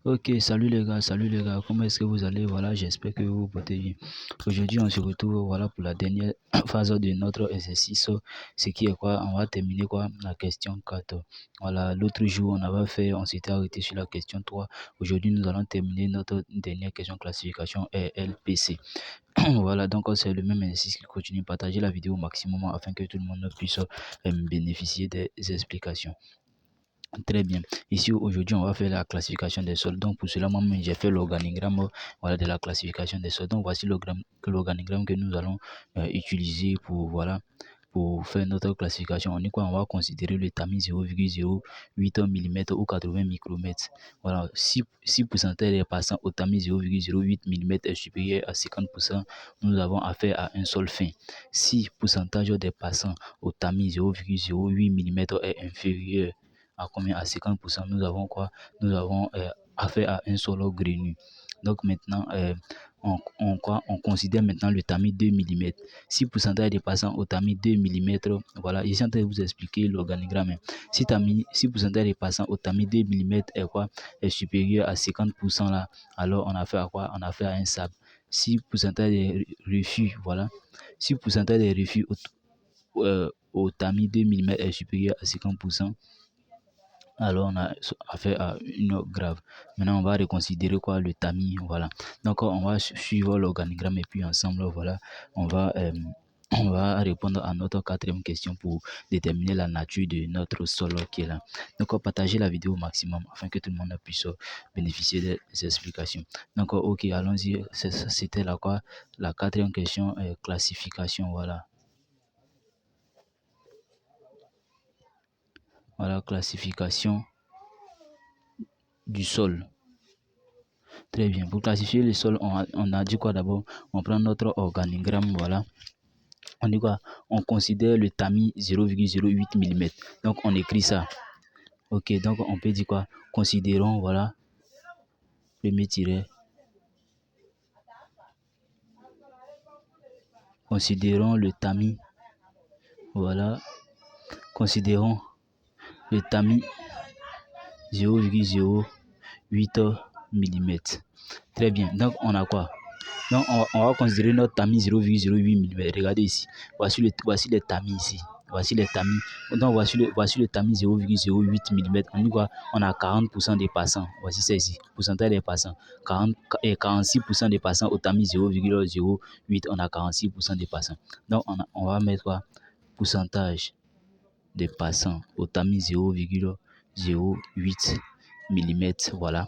Ok, salut les gars, comment est-ce que vous allez? Voilà, j'espère que vous vous portez bien. Aujourd'hui, on se retrouve, voilà, pour la dernière phase de notre exercice, ce qui est quoi? On va terminer quoi? La question 4. Voilà, l'autre jour, on s'était arrêté sur la question 3. Aujourd'hui, nous allons terminer notre dernière question classification RLPC. Voilà, donc c'est le même exercice qui continue. Partagez la vidéo au maximum afin que tout le monde puisse bénéficier des explications. Très bien. Ici, aujourd'hui, on va faire la classification des sols. Donc, pour cela, moi-même, j'ai fait l'organigramme voilà, de la classification des sols. Donc, voici l'organigramme que nous allons utiliser pour, voilà, pour faire notre classification. On est quoi? On va considérer le tamis 0,08 mm ou 80 micromètres. Voilà, si pourcentage des passants au tamis 0,08 mm est supérieur à 50%, nous avons affaire à un sol fin. Si pourcentage des passants au tamis 0,08 mm est inférieur à combien? À 50%, nous avons quoi? Nous avons affaire à un sol grenu. Donc maintenant, on considère maintenant le tamis 2 mm. Si pourcentage des passants au tamis 2 mm, voilà, je suis en train de vous expliquer l'organigramme. Si pourcentage des passants au tamis 2 mm est quoi? Est supérieur à 50% là, alors on a fait à quoi? On a fait à un sable. Si pourcentage des refus, voilà, si pourcentage des refus au tamis 2 mm est supérieur à 50%, alors on a affaire à une grave. Maintenant, on va reconsidérer quoi? Le tamis, voilà. Donc, on va suivre l'organigramme et puis ensemble, voilà, on va, euh, on va répondre à notre quatrième question pour déterminer la nature de notre sol qui est là. Donc, partagez la vidéo au maximum afin que tout le monde puisse bénéficier des explications. Donc, ok, allons-y. C'était la quoi? La quatrième question, classification, voilà. Voilà, classification du sol. Très bien. Pour classifier le sol, on a dit quoi d'abord? On prend notre organigramme, voilà. On dit quoi? On considère le tamis 0,08 mm. Donc, on écrit ça. Ok, donc on peut dire quoi? Considérons, voilà, premier tiret. Considérons le tamis, voilà. Considérons le tamis 0,08 mm. Très bien. Donc, on a quoi? Donc, on va considérer notre tamis 0,08 mm. Regardez ici. Voici les tamis ici. Voici les tamis. Donc, voici le tamis 0,08 mm. On dit quoi? On a 40% des passants. Voici ça ici. Pourcentage des passants. 46% des passants au tamis 0,08. On a 46% des passants. Donc, on va mettre quoi? Pourcentage des passants au tamis 0,08 mm. Voilà.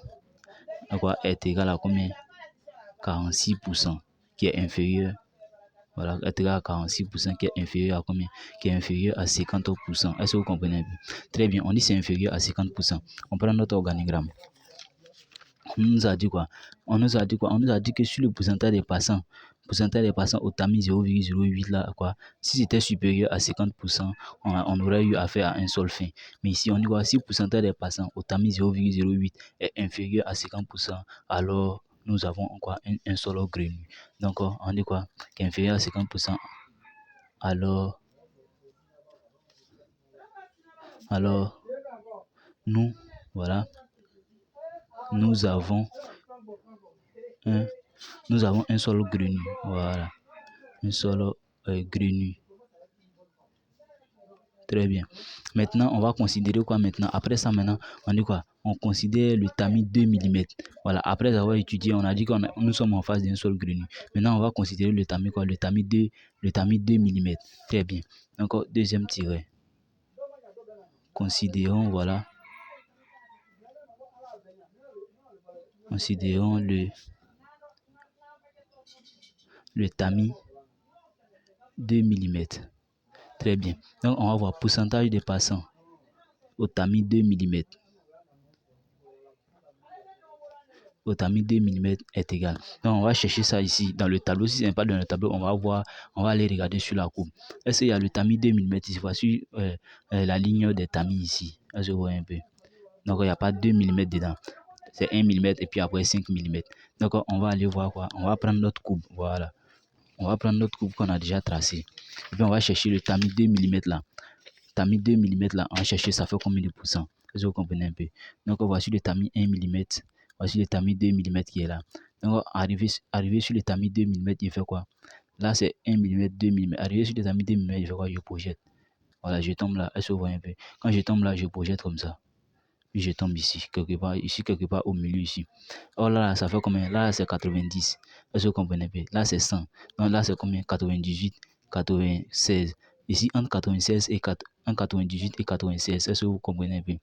Donc, est égal à combien? 46% qui est inférieur, voilà, est égal à 46% qui est inférieur à combien? Qui est inférieur à 50%. Est-ce que vous comprenez un peu? Très bien, on dit c'est inférieur à 50%. On prend notre organigramme. On nous a dit quoi? On nous a dit que sur le pourcentage des passants au tamis 0,08 là, quoi, si c'était supérieur à 50%, on aurait eu affaire à un sol fin. Mais ici, on dit quoi? Si le pourcentage des passants au tamis 0,08 est inférieur à 50%, alors nous avons quoi? Un sol grenu. Donc, on dit quoi? Qui est inférieur à 50%, alors nous, voilà, nous avons un sol grenu. Voilà. Un sol grenu. Très bien. Maintenant, on va considérer quoi maintenant? Après ça, maintenant, on dit quoi? On considère le tamis 2 mm. Voilà. Après avoir étudié, on a dit que nous sommes en face d'un sol grenu. Maintenant, on va considérer le tamis quoi? Le tamis 2 mm. Très bien. Donc, deuxième tiret. Considérons, voilà. Considérons le tamis 2 mm. Très bien. Donc, on va voir pourcentage des passants au tamis 2 mm. Au tamis 2 mm est égal. Donc, on va chercher ça ici dans le tableau. Si ce n'est pas dans le tableau, on va aller regarder sur la courbe. Est-ce qu'il y a le tamis 2 mm ici? Voici la ligne des tamis ici. Est-ce que vous voyez un peu? Donc, il n'y a pas 2 mm dedans. C'est 1 mm et puis après 5 mm. Donc, on va aller voir quoi? On va prendre notre courbe. Voilà. On va prendre notre courbe qu'on a déjà tracée. Et puis, on va chercher le tamis 2 mm là. Tamis 2 mm là, on va chercher ça fait combien de pourcents? Est-ce que vous comprenez un peu? Donc, voici le tamis 1 mm. Voici le tamis 2 mm qui est là. Donc, arrivé sur le tamis 2 mm, il fait quoi? Là, c'est 1 mm, 2 mm. Arrivé sur le tamis 2 mm, il fait quoi? Je projette. Voilà, je tombe là. Est-ce que vous voyez un peu? Quand je tombe là, je projette comme ça. Puis je tombe ici, quelque part au milieu ici. Oh là, ça fait combien? Là, c'est 90. Est-ce que vous comprenez un peu? Là, c'est 100. Donc là, c'est combien? 98, 96. Ici, entre 96 et 98 et 96. Est-ce que vous comprenez un peu?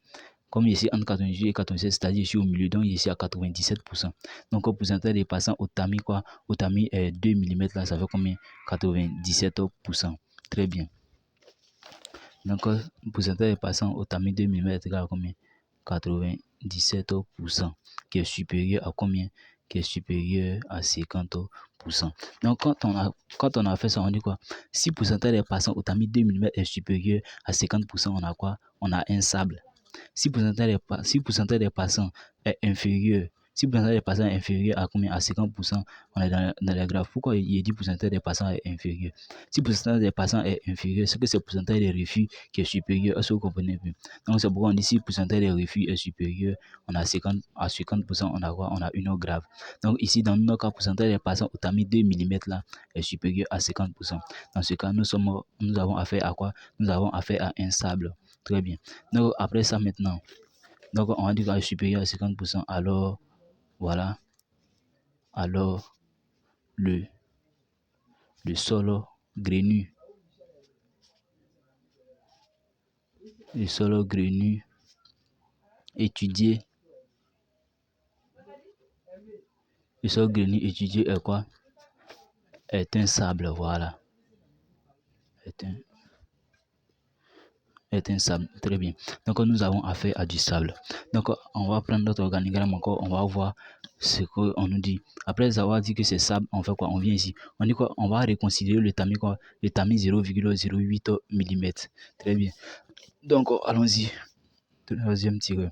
Comme ici, entre 98 et 96, c'est-à-dire ici au milieu, donc ici à 97%. Donc, au pourcentage des passants au tamis, quoi? Au tamis 2 mm, là, ça fait combien? 97%. Très bien. Donc, le pourcentage des passants au tamis 2 mm est égal à combien? 97%, qui est supérieur à combien? Qui est supérieur à 50%. Donc, quand on a fait ça, on dit quoi? Si le pourcentage des passants au tamis 2 mm est supérieur à 50%, on a quoi? On a un sable. Si le pourcentage des passants est inférieur, si le pourcentage des passants est inférieur à combien? À 50%, on est dans les graphes. Pourquoi il dit pourcentage des passants est inférieur? Si le pourcentage des passants est inférieur, c'est que c'est le pourcentage des refus qui est supérieur. Est-ce que vous comprenez bien? Donc c'est pourquoi on dit si le pourcentage des refus est supérieur, on a 50%, on a quoi? On a une autre grave. Donc ici, dans notre cas, le pourcentage des passants au tamis 2 mm là est supérieur à 50%. Dans ce cas, nous avons affaire à quoi? Nous avons affaire à un sable. Très bien. Donc après ça maintenant, donc on va dire qu'elle est supérieure à 50%, alors voilà, alors le sol grenu, étudié, le sol grenu étudié est quoi? Est un sable, voilà. Est un sable, très bien. Donc nous avons affaire à du sable. Donc on va prendre notre organigramme encore, on va voir ce qu'on nous dit. Après avoir dit que c'est sable, on fait quoi? On vient ici. On dit quoi? On va reconsidérer le tamis quoi? Le tamis 0,08 mm. Très bien. Donc allons-y. Troisième tiré.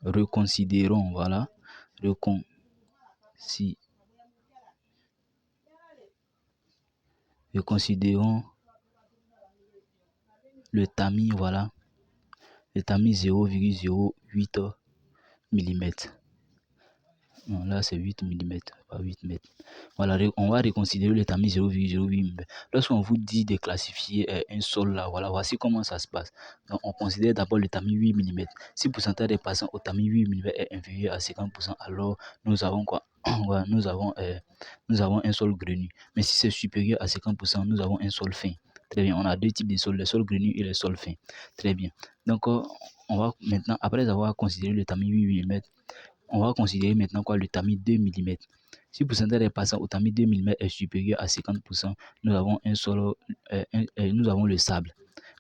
Reconsidérons, voilà. Reconsidérons le tamis, voilà. Le tamis 0,08 mm. Non, là c'est 8 mm, pas 8 mètres. Voilà, on va reconsidérer le tamis 0,08 mm. Lorsqu'on vous dit de classifier un sol là, voilà, voici comment ça se passe. Donc on considère d'abord le tamis 8 mm. Si le pourcentage des passants au tamis 8 mm est inférieur à 50%, alors nous avons quoi? Voilà, nous avons un sol grenu. Mais si c'est supérieur à 50%, nous avons un sol fin. Très bien, on a deux types de sols, les sols grenus et les sols fins. Très bien. Donc, on va maintenant, après avoir considéré le tamis 8 mm, on va considérer maintenant quoi? Le tamis 2 mm. Si le pourcentage des passants au tamis 2 mm est supérieur à 50%, nous avons nous avons le sable.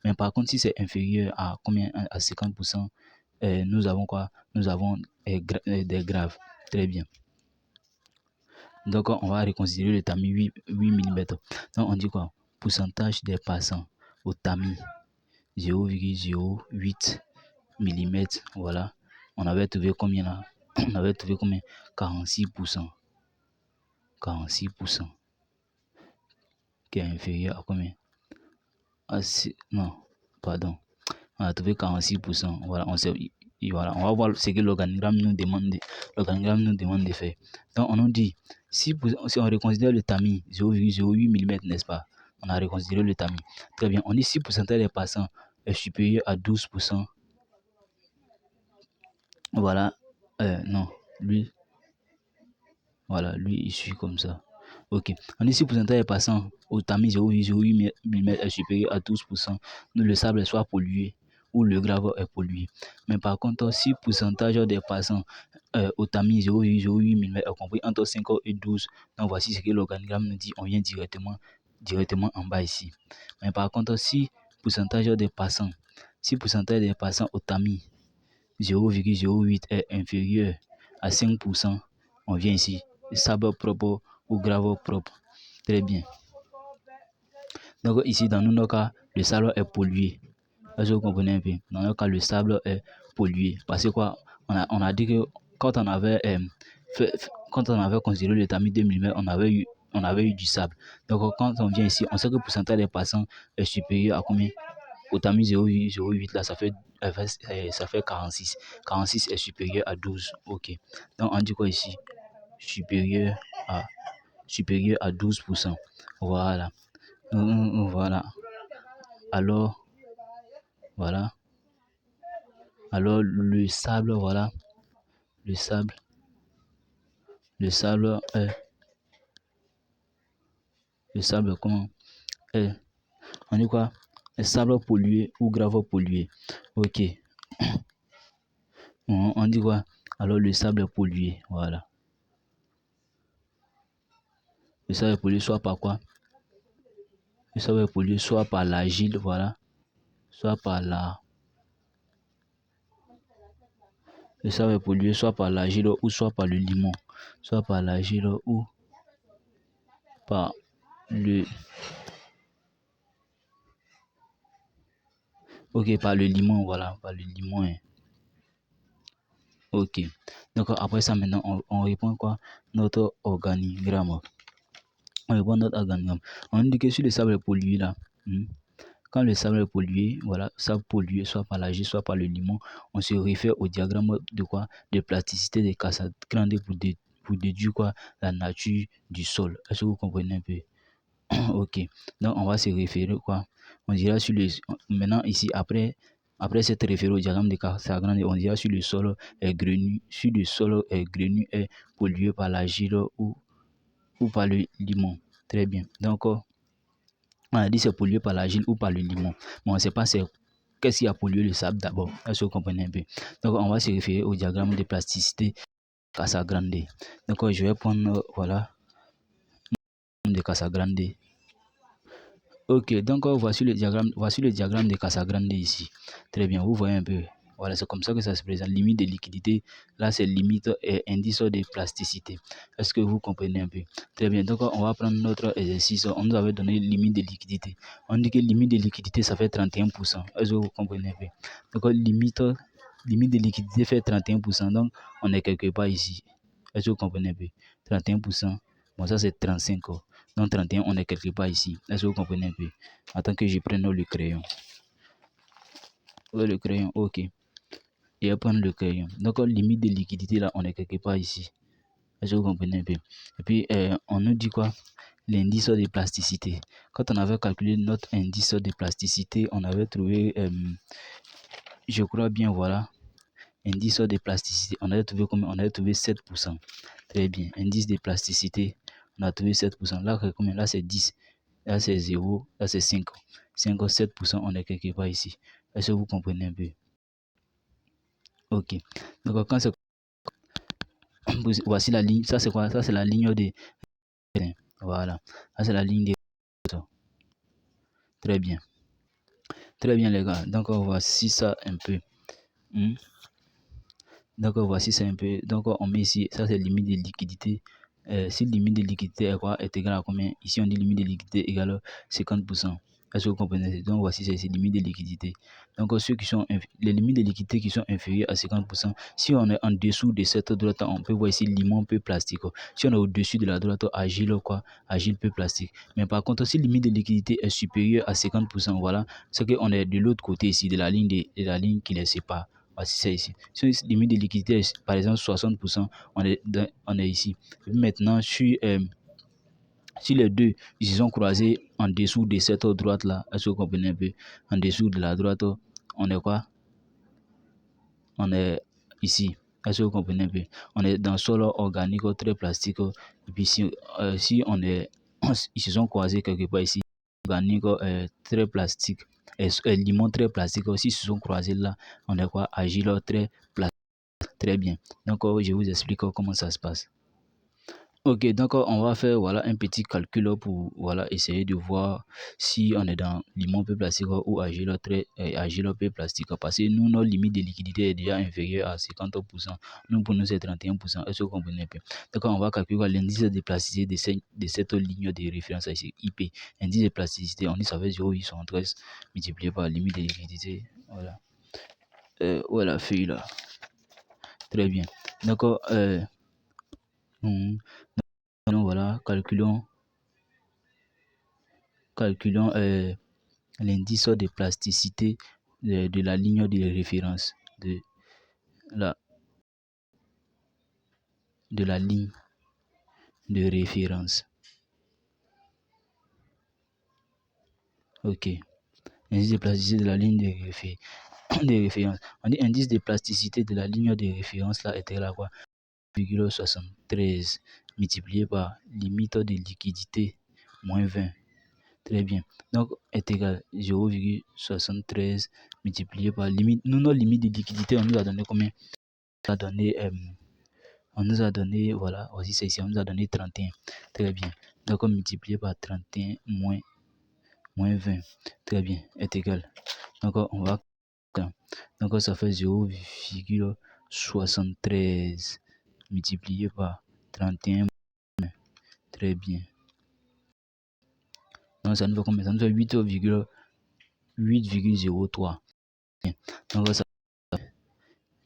Mais par contre, si c'est inférieur à combien? À 50%, nous avons quoi? Nous avons des graves. Très bien. Donc, on va reconsidérer le tamis 8 mm. Donc, on dit quoi? Pourcentage des passants au tamis 0,08 mm. Voilà. On avait trouvé combien là? On avait trouvé combien? 46%. 46%. Qui est inférieur à combien? Non, pardon. On a trouvé 46%. Voilà, voilà, on va voir ce que l'organigramme nous demande. L'organigramme nous demande de faire. Donc, on nous dit, si on reconsidère le tamis 0,08 mm, n'est-ce pas? On a reconsidéré le tamis. Très bien. On dit si le pourcentage des passants est supérieur à 12%. Voilà. Non, lui. Voilà, lui, il suit comme ça. Ok. On dit si le pourcentage des passants au tamis 0,08 mm est supérieur à 12%, nous le sable soit pollué ou le graveau est pollué. Mais par contre, si le pourcentage des passants au tamis 0,08 mm est compris entre 5 et 12, donc voici ce que l'organigramme nous dit. On vient directement en bas ici. Mais par contre, si le pourcentage des passants au tamis 0,08 est inférieur à 5%, on vient ici. Sable propre ou graveau propre. Très bien. Donc ici, dans notre cas, le sable est pollué. Est-ce que vous comprenez un peu? Dans notre cas, le sable est pollué. Parce que quoi? On a dit que quand on avait considéré le tamis 2 mm, on avait eu du sable. Donc quand on vient ici, on sait que le pourcentage des passants est supérieur à combien? Otami 0,08 là, ça fait 46. 46 est supérieur à 12. Ok. Donc, on dit quoi ici? Supérieur à, supérieur à 12%. Voilà. Voilà. Alors, voilà. Alors, le sable, voilà. Le sable est, le sable, comment? On dit quoi? Le sable pollué ou grave pollué. Ok. On dit quoi? Alors, le sable est pollué. Voilà. Le sable est pollué soit par quoi? Le sable est pollué soit par l'argile, voilà. Soit par la. Le sable est pollué soit par l'argile ou soit par le limon. Soit par l'argile ou par le. Ok, par le limon, voilà. Par le limon. Hein. Ok. Donc après ça, maintenant, on répond quoi? Notre organigramme. On répond notre organigramme. On dit que sur le sable pollué là, quand le sable est pollué, voilà, sable pollué soit par l'argile, soit par le limon, on se réfère au diagramme de quoi? De plasticité de Casagrande pour déduire quoi? La nature du sol. Est-ce que vous comprenez un peu? Ok. Donc on va se référer quoi? On dira sur le maintenant ici après cette référé au diagramme de Casagrande, on dira sur le sol est grenu, sur le sol est grenu est pollué par l'argile ou par le limon. Très bien. Donc on a dit c'est pollué par l'argile ou par le limon. Mais on ne sait pas c'est qu'est-ce qui a pollué le sable d'abord. Est-ce que vous comprenez un peu? Donc on va se référer au diagramme de plasticité Casagrande. Donc je vais prendre voilà de Casagrande. Ok, donc voici le diagramme de Casagrande ici. Très bien, vous voyez un peu. Voilà, c'est comme ça que ça se présente. Limite de liquidité, là c'est limite et indice de plasticité. Est-ce que vous comprenez un peu? Très bien, donc on va prendre notre exercice. On nous avait donné limite de liquidité. On dit que limite de liquidité, ça fait 31%. Est-ce que vous comprenez un peu? Donc limite de liquidité fait 31%. Donc on est quelque part ici. Est-ce que vous comprenez un peu? 31%. Bon, ça c'est 35. Donc 31, on est quelque part ici. Est-ce que vous comprenez un peu? Attends que je prenne le crayon. Le crayon, ok. Et je prends le crayon. Donc, limite de liquidité, là, on est quelque part ici. Est-ce que vous comprenez un peu? Et puis, on nous dit quoi? L'indice de plasticité. Quand on avait calculé notre indice de plasticité, on avait trouvé, je crois bien, voilà, indice de plasticité. On avait trouvé combien? On avait trouvé 7%. Très bien. Indice de plasticité, on a trouvé 7%. Là, combien? Là, c'est 10. Là, c'est 0. Là, c'est 5. 5, 7%, on est quelque part ici. Est-ce que vous comprenez un peu? Ok. Donc, quand c'est. Voici la ligne. Ça, c'est quoi? Ça, c'est la ligne de. Voilà. Ça, c'est la ligne des. Très bien. Très bien, les gars. Donc, voici ça un peu. Donc, voici ça un peu. Donc, on met ici. Ça, c'est limite de liquidité. Si limite de liquidité est quoi? Est égal à combien? Ici, on dit limite de liquidité égale à 50%. Est-ce que vous comprenez? Donc, voici ces limites de liquidité. Donc, ceux qui sont les limites de liquidité qui sont inférieures à 50%, si on est en dessous de cette droite, on peut voir ici limon peu plastique. Si on est au-dessus de la droite, agile quoi? Agile peu plastique. Mais par contre, si limite de liquidité est supérieure à 50%, voilà, c'est qu'on est de l'autre côté ici, de la ligne, de la ligne qui les sépare. Voici ça ici. Si la limite de liquidité est par exemple 60%, on est ici. Et maintenant, si les deux ils se sont croisés en dessous de cette droite là, est-ce que vous comprenez un peu? En dessous de la droite, on est quoi? On est ici. Est-ce que vous comprenez un peu? On est dans le sol organique très plastique. Et puis si on est, ils se sont croisés quelque part ici, organique très plastique. Et limon très plastique aussi, ils se sont croisés là, on est quoi? Agile très plastique. Très bien. Donc, je vous explique comment ça se passe. Ok, donc on va faire voilà, un petit calcul pour voilà, essayer de voir si on est dans limon peu plastique ou agile peu plastique. Parce que nous, notre limite de liquidité est déjà inférieure à 50%. Nous, pour nous, c'est 31%. Est-ce que vous comprenez un peu? Donc, on va calculer l'indice de plasticité de cette ligne de référence ici, IP. Indice de plasticité, on dit ça fait 0,813 multiplié par la limite de liquidité. Voilà. Où est la feuille là? Très bien. Donc, voilà, calculons l'indice de plasticité de la ligne de référence. De la ligne de référence. Ok. Indice de plasticité de la ligne de référence. On dit indice de plasticité de la ligne de référence là est égal à quoi? 0,73 multiplié par limite de liquidité moins 20. Très bien. Donc est égal 0,73 multiplié par limite. Nous, notre limite de liquidité, on nous a donné combien? On nous a donné, voilà, aussi c'est ici, on nous a donné 31. Très bien. Donc on multiplie par 31 moins 20. Très bien, est égal. Donc on va. Donc ça fait 0,73 multiplié par 31. Très bien. Donc ça nous fait combien? Ça nous fait 8,03. Donc ça fait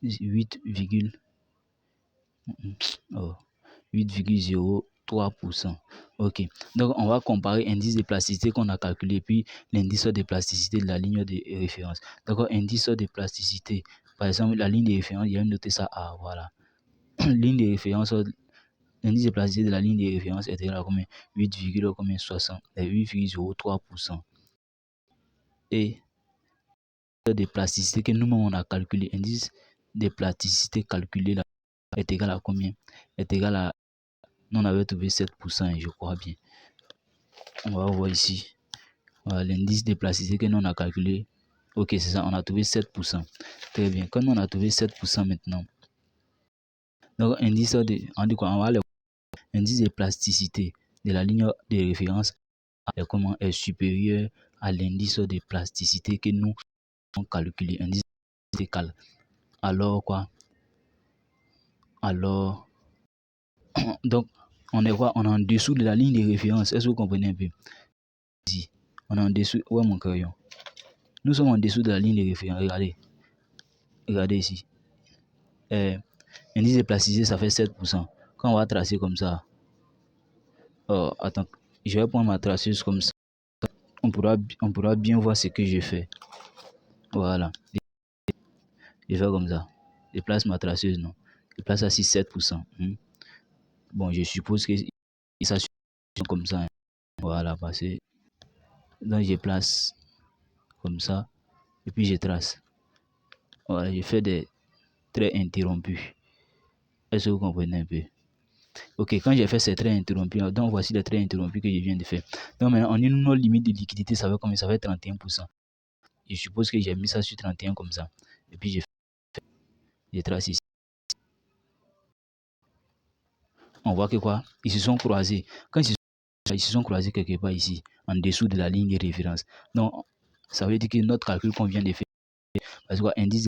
8,03%. Ok. Donc on va comparer l'indice de plasticité qu'on a calculé puis l'indice de plasticité de la ligne de référence. Donc indice de plasticité. Par exemple, la ligne de référence, il y a noté ça A. Voilà. Ligne de référence, l'indice de plasticité de la ligne de référence est égal à combien? 8,03%. Et de plasticité que nous-mêmes on a calculé, indice de plasticité calculé là est égal à combien? Est égal à, nous on avait trouvé 7%, je crois bien. On va voir ici. Voilà, l'indice de plasticité que nous on a calculé. Ok, c'est ça, on a trouvé 7%. Très bien. Quand on a trouvé 7% maintenant, donc indice de, on dit quoi? On va aller indice de plasticité de la ligne de référence est supérieur à l'indice de plasticité que nous avons calculé. Indice de cal. Alors quoi? Alors, donc, on est quoi? On est en dessous de la ligne de référence. Est-ce que vous comprenez un peu? Ici, on est en dessous. Ouais, mon crayon. Nous sommes en dessous de la ligne de référence. Regardez. Regardez ici. Indice de plasticité, ça fait 7%. Quand on va tracer comme ça, attends, je vais prendre ma traceuse comme ça. On pourra bien voir ce que je fais. Voilà. Je fais comme ça. Je place ma traceuse, non. Je place à 7%. Bon, je suppose que ça comme ça. Voilà, parce que donc je place comme ça et puis je trace. Voilà, je fais des traits interrompus. Est-ce que vous comprenez un peu? Ok, quand j'ai fait ces traits interrompus, donc voici les traits interrompus que je viens de faire. Donc maintenant, on a une limite de liquidité, ça va combien? Ça va être 31%. Je suppose que j'ai mis ça sur 31 comme ça. Et puis je trace ici. On voit que quoi? Ils se sont croisés. Quand ils se sont croisés quelque part ici, en dessous de la ligne de référence. Donc, ça veut dire que notre calcul qu'on vient de faire, parce que l'indice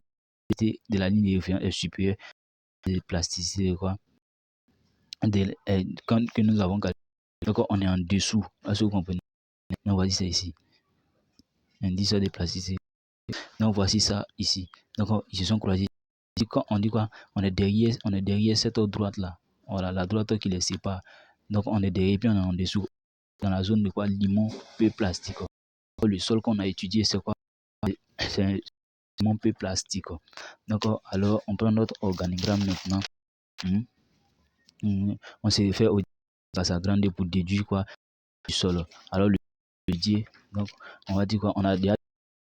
de la ligne de référence est supérieur à la plasticité quoi, que nous avons calculé. Donc, on est en dessous. Est-ce que vous comprenez? Donc, voici ça ici. Indice de plasticité. Donc, voici ça ici. Donc, ils se sont croisés. Quand on dit quoi? On est derrière cette autre droite là. Voilà, la droite qui les sépare. Donc, on est derrière, puis on est en dessous. Dans la zone de quoi? Limon, peu plastique. Le sol qu'on a étudié, c'est quoi? C'est un limon peu plastique. Donc, alors, on prend notre organigramme maintenant. On se réfère au Casagrande pour déduire quoi? Du sol. Alors, le dieu, donc, on va dire quoi? On a déjà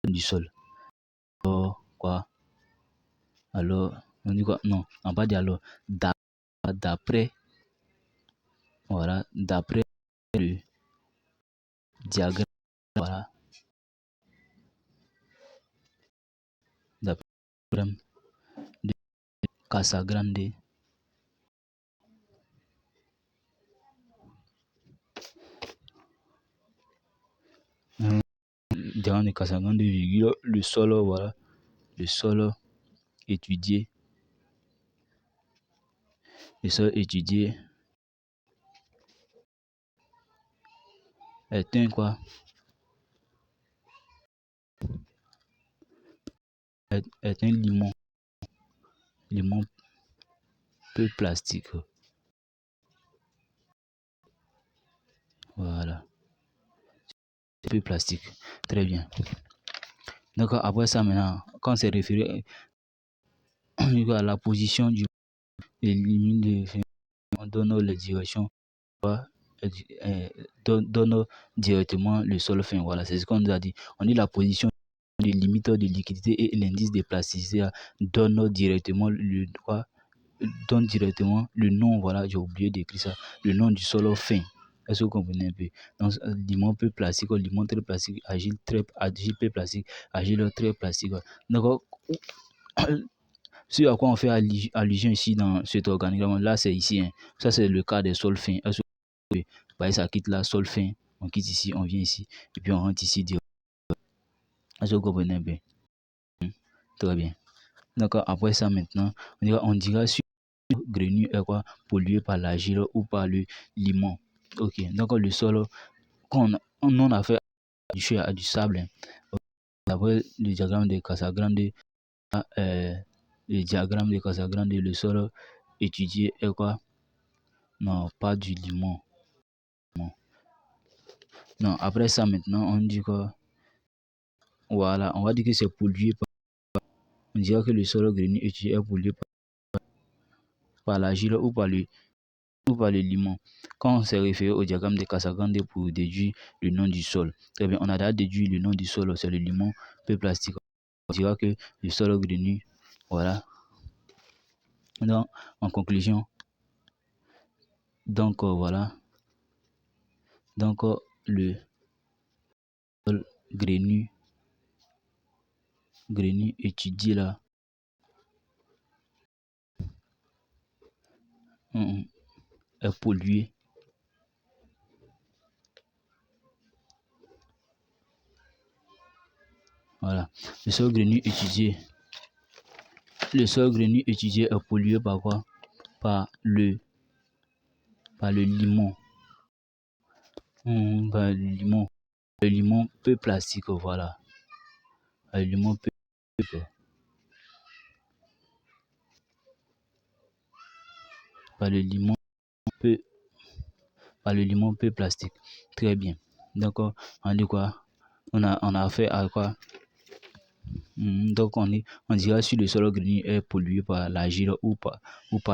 du sol. Alors, quoi? Alors, on dit quoi? Non, on va dire alors, d'après, voilà, d'après le diagramme, voilà, d'après le diagramme de Casagrande, diagramme de Casagrande, le sol, voilà, le sol étudié, est un quoi? Est un limon peu plastique. Voilà. peu plastique. Très bien. Donc après ça maintenant, quand c'est référé à la position du limite de on donne les directions, donne directement le sol fin. Voilà, c'est ce qu'on nous a dit. On dit la position des limiteurs de liquidité et l'indice de plasticité donne directement le nom, voilà, j'ai oublié d'écrire ça, le nom du sol fin. Est-ce que vous comprenez un peu? Donc, limon peu plastique, limon très plastique, agile peu plastique, agile très plastique. Donc, ce à quoi on fait allusion ici dans cet organigramme, là c'est ici, hein. Ça c'est le cas des sols fins. Est-ce que bah, ça quitte là, sol fin, on quitte ici, on vient ici, et puis on rentre ici direct. Est-ce que vous comprenez un peu? Très bien. Donc après ça maintenant, on dira si le grenu est quoi pollué par l'argile ou par le limon. Ok, donc le sol, quand on a fait à du sable, hein. Après le diagramme de Casagrande, le sol étudié est quoi? Non, pas du limon. Non, après ça maintenant, on dit quoi? Voilà, on va dire que c'est pollué par... On dira que le sol grenu étudié est pollué par l'argile ou par le limon. Quand on s'est référé au diagramme de Casagrande pour déduire le nom du sol, très bien, on a déjà déduit le nom du sol, c'est le limon peu plastique. On dira que le sol grenu, voilà. Donc, en conclusion, donc voilà. Donc, le sol grenu étudié là est pollué. Voilà. Le sol grenu étudié est pollué par quoi? Par le limon. Par le limon. Le limon peu plastique, voilà. Le limon peu par le limon peu par le limon peu plastique. Très bien. Donc on dit quoi? On a fait à quoi? Donc on dira si le sol grenu est pollué par l'argile ou par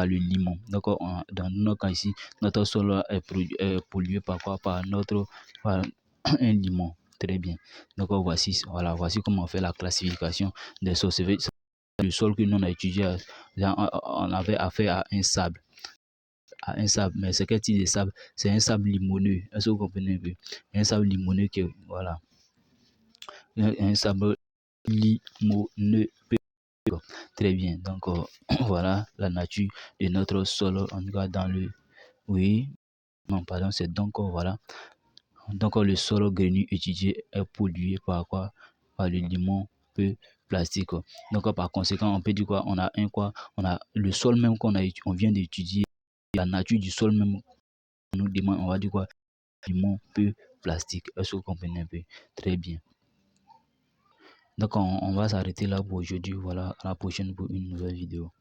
le limon. Donc dans notre cas ici, notre sol est pollué par quoi? Par un limon. Très bien. Donc voici comment on fait la classification des sols. C'est le sol que nous on a étudié. On avait affaire à un sable. Mais c'est quel type de sable? C'est un sable limoneux. Est-ce que vous comprenez un peu? Un sable limoneux voilà. Un sable limoneux. Très bien. Donc, voilà la nature de notre sol. En tout cas, oui. Non, pardon, c'est donc, voilà. Donc, le sol grenu étudié est pollué par quoi? Par le limon peu plastique. Donc, par conséquent, on peut dire quoi? On a le sol même on vient d'étudier. La nature du sol même, on nous demande, on va dire quoi? Limon peu plastique. Est-ce que vous comprenez un peu? Très bien. Donc, on va s'arrêter là pour aujourd'hui. Voilà, à la prochaine pour une nouvelle vidéo.